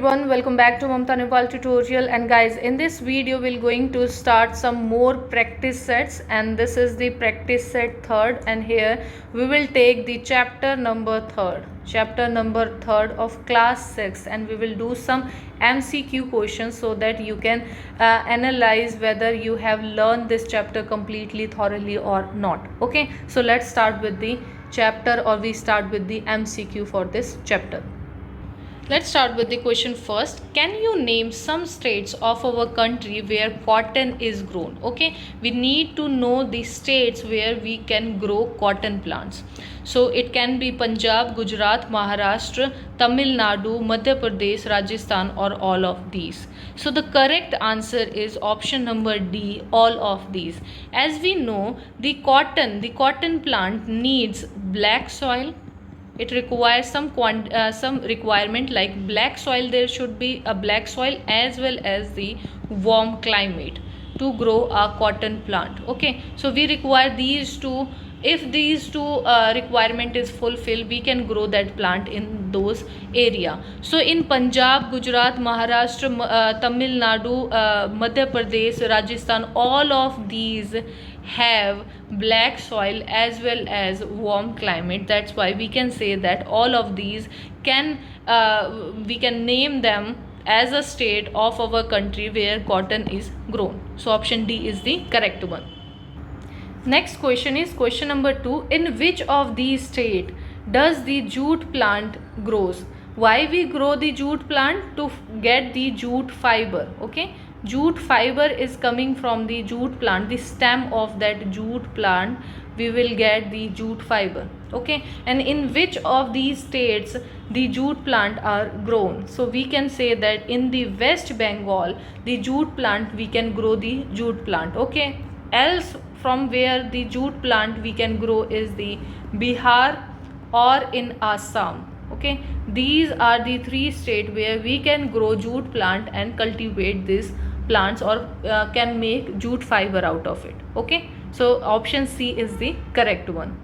everyone, welcome back to Mamta Nepal tutorial. And guys, in this video we're going to start some more practice sets, and this is the practice set third, and here we will take the chapter number third of class 6, and we will do some MCQ questions so that you can analyze whether you have learned this chapter completely thoroughly or not. Okay, so let's start with the chapter, or we start with the MCQ for this chapter. Let's start with the question first. Can you name some states of our country where cotton is grown? Okay, we need to know the states where we can grow cotton plants. So it can be Punjab, Gujarat, Maharashtra, Tamil Nadu, Madhya Pradesh, Rajasthan, or all of these. So the correct answer is option number D, all of these. As we know, the cotton plant needs black soil. It requires some requirement like black soil. There should be a black soil as well as the warm climate to grow a cotton plant. Okay, so we require these two. If these two requirement is fulfilled, we can grow that plant in those area. So in Punjab, Gujarat, Maharashtra, Tamil Nadu, Madhya Pradesh, Rajasthan, all of these have black soil as well as warm climate. That's why we can say that all of these can we can name them as a state of our country where cotton is grown. So option D is the correct one. Next question is question number 2. In which of these state does the jute plant grows? Why we grow the jute plant? To get the jute fiber. Okay, jute fiber is coming from the jute plant, the stem of that jute plant we will get the jute fiber. Okay, and in which of these states the jute plant are grown? So we can say that in the West Bengal the jute plant we can grow the jute plant. Okay, else from where the jute plant we can grow is the Bihar or in Assam. Okay, these are the three states where we can grow jute plant and cultivate these plants, or can make jute fiber out of it. Okay, so option C is the correct one.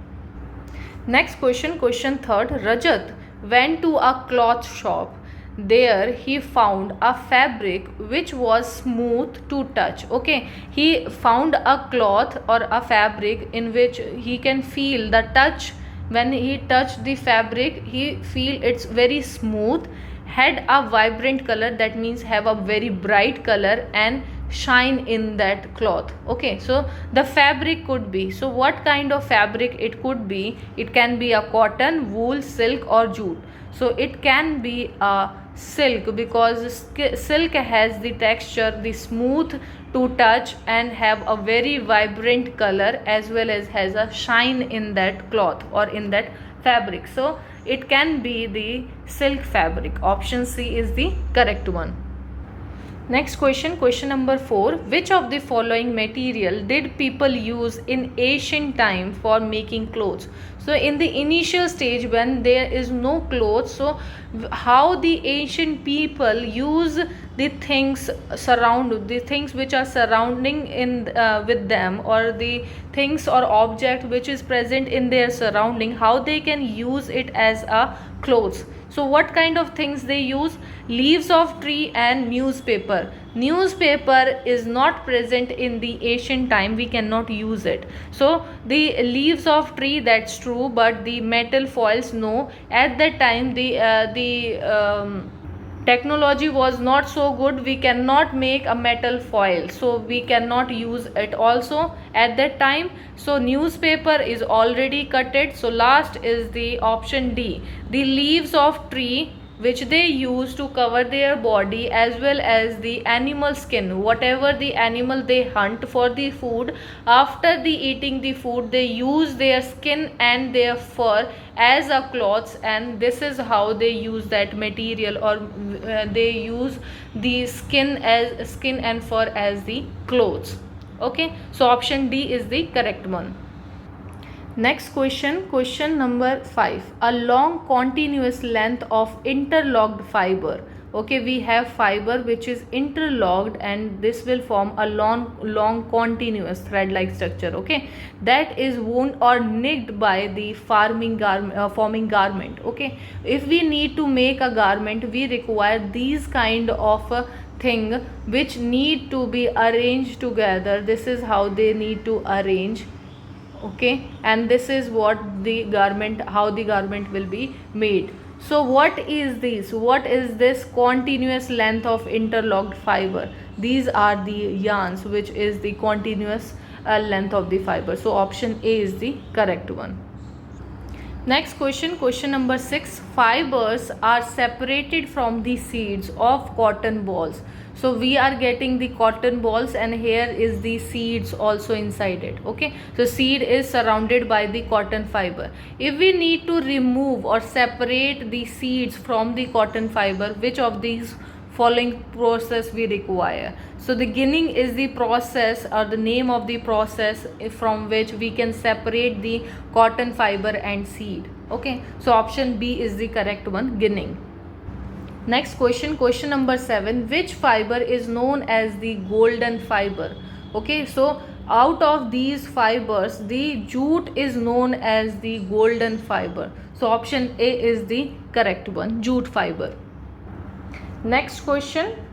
Next question, question third. Rajat went to a cloth shop. There he found a fabric which was smooth to touch. Okay, he found a cloth or a fabric in which he can feel the touch. When he touched the fabric, he feel it's very smooth, had a vibrant color, that means have a very bright color and shine in that cloth. Okay, so the fabric could be, so what kind of fabric it could be? It can be a cotton, wool, silk, or jute. So it can be a silk, because silk has the texture, the smooth to touch and have a very vibrant color, as well as has a shine in that cloth or in that fabric. So it can be the silk fabric. Option C is the correct one. Next question, question number 4. Which of the following material did people use in ancient time for making clothes? So in the initial stage when there is no clothes, so how the ancient people use the things which are surrounding in with them, or the things or object which is present in their surrounding, how they can use it as a clothes. So what kind of things they use? Leaves of tree and newspaper. Newspaper is not present in the ancient time, we cannot use it. So the leaves of tree, that's true, but the metal foils, no. At that time the technology was not so good, we cannot make a metal foil, so we cannot use it also at that time. So newspaper is already cutted. So last is the option D, the leaves of tree which they use to cover their body, as well as the animal skin, whatever the animal they hunt for the food, after the eating the food they use their skin and their fur as a cloths, and this is how they use that material, or they use the skin and fur as the clothes. Okay, so option D is the correct one. Next question, question number 5. A long continuous length of interlocked fiber okay, we have fiber which is interlocked, and this will form a long continuous thread like structure, okay, that is wound or nicked by the forming garment, okay. If we need to make a garment, we require these kind of thing which need to be arranged together. This is how they need to arrange, okay, and this is what the garment, how the garment will be made. So what is this, what is this continuous length of interlocked fiber? These are the yarns, which is the continuous length of the fiber. So option A is the correct one. Next question, question number 6. Fibers are separated from the seeds of cotton balls. So we are getting the cotton balls, and here is the seeds also inside it, okay. So seed is surrounded by the cotton fiber. If we need to remove or separate the seeds from the cotton fiber, which of these following process we require? So the ginning is the process or the name of the process from which we can separate the cotton fiber and seed, okay. So option B is the correct one, ginning. Next question, question number 7. Which fiber is known as the golden fiber? Okay, so out of these fibers, the jute is known as the golden fiber. So option A is the correct one, jute fiber. Next question,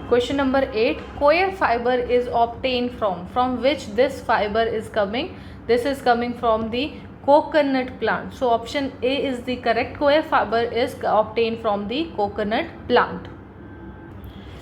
question number 8. Coir fiber is obtained from which this fiber is coming? This is coming from the coconut plant. So option A is the correct. Coir fiber is obtained from the coconut plant.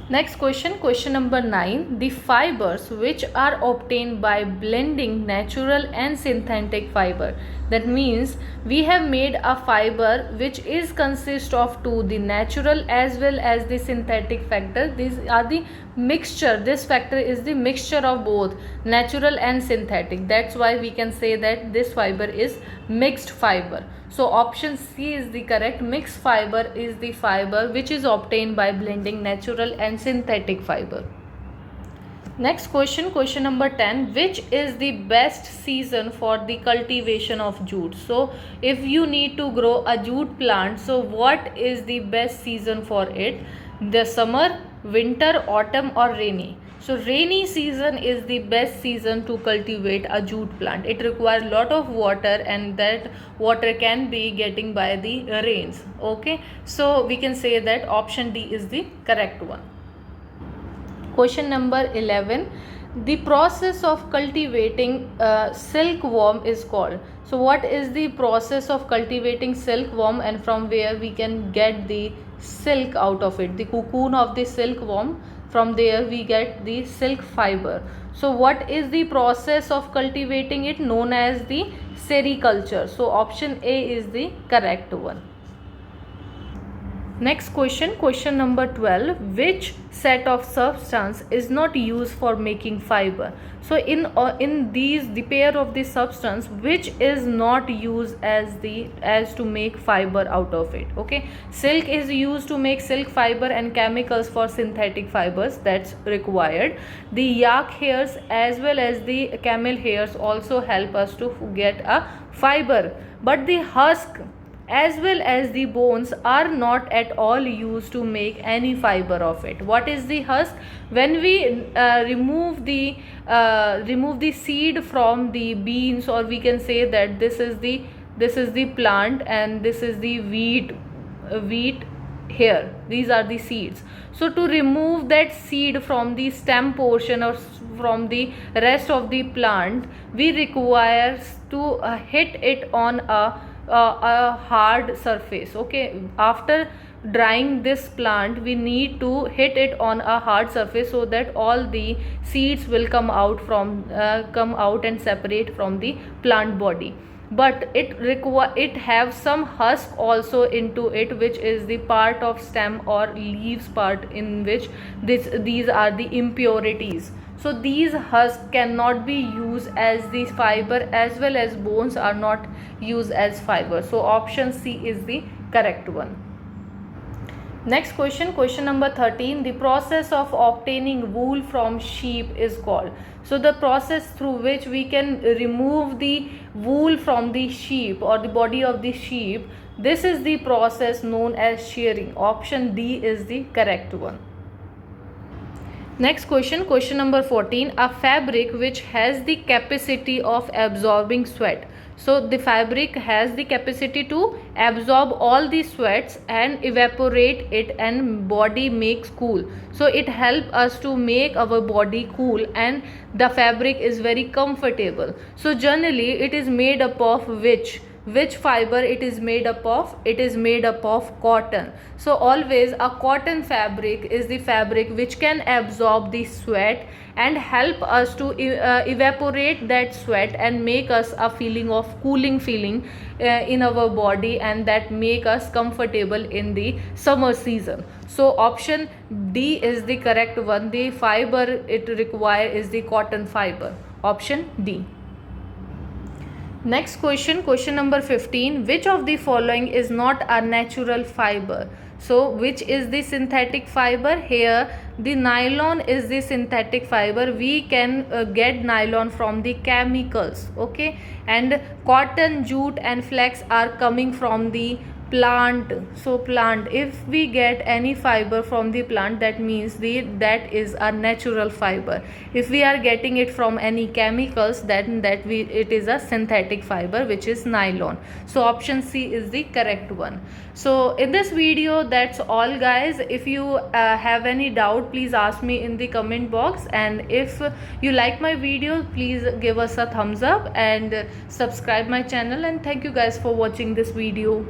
Next question, question number 9. The fibers which are obtained by blending natural and synthetic fiber. That means we have made a fiber which is consist of two, the natural as well as the synthetic factor. These are the mixture. This factor is the mixture of both natural and synthetic. That's why we can say that this fiber is mixed fiber. So option C is the correct. Mixed fiber is the fiber which is obtained by blending natural and synthetic fiber. Next question, question number 10. Which is the best season for the cultivation of jute? So if you need to grow a jute plant, so what is the best season for it? The summer, winter, autumn or rainy? So rainy season is the best season to cultivate a jute plant. It requires a lot of water, and that water can be getting by the rains, okay. So we can say that option D is the correct one. Question number 11. The process of cultivating silkworm is called. So what is the process of cultivating silkworm, and from where we can get the silk out of it? The cocoon of the silkworm, from there we get the silk fiber. So what is the process of cultivating it? Known as the sericulture. So option A is the correct one. Next question, question number 12. Which set of substance is not used for making fiber? So in these, the pair of the substance, which is not used as to make fiber out of it, okay. Silk is used to make silk fiber, and chemicals for synthetic fibers, that's required. The yak hairs as well as the camel hairs also help us to get a fiber, but the husk as well as the bones are not at all used to make any fiber of it. What is the husk? When we remove the seed from the beans, or we can say that this is the plant and this is the wheat here, these are the seeds. So to remove that seed from the stem portion or from the rest of the plant, we require to hit it on a hard surface, okay. After drying this plant, we need to hit it on a hard surface so that all the seeds will come out and separate from the plant body. But it have some husk also into it, which is the part of stem or leaves part, in which these are the impurities. So these husks cannot be used as the fiber, as well as bones are not used as fiber. So option C is the correct one. Next question, question number 13. The process of obtaining wool from sheep is called. So the process through which we can remove the wool from the sheep or the body of the sheep, this is the process known as shearing. Option D is the correct one. Next question, question number 14. A fabric which has the capacity of absorbing sweat. So the fabric has the capacity to absorb all the sweats and evaporate it, and body makes cool. So it helps us to make our body cool, and the fabric is very comfortable. So generally it is made up of which fiber it is made up of? It is made up of cotton. So always a cotton fabric is the fabric which can absorb the sweat and help us to evaporate that sweat and make us a feeling of cooling feeling in our body, and that make us comfortable in the summer season. So option D is the correct one. The fiber it require is the cotton fiber. Option D. Next question, question number 15. Which of the following is not a natural fiber? So which is the synthetic fiber? Here the nylon is the synthetic fiber. We can get nylon from the chemicals, okay, and cotton, jute and flax are coming from the plant. So plant, if we get any fiber from the plant, that means that is a natural fiber. If we are getting it from any chemicals, then it is a synthetic fiber, which is nylon. So option C is the correct one. So in this video, that's all guys. If you have any doubt, please ask me in the comment box, and if you like my video, please give us a thumbs up and subscribe my channel, and thank you guys for watching this video.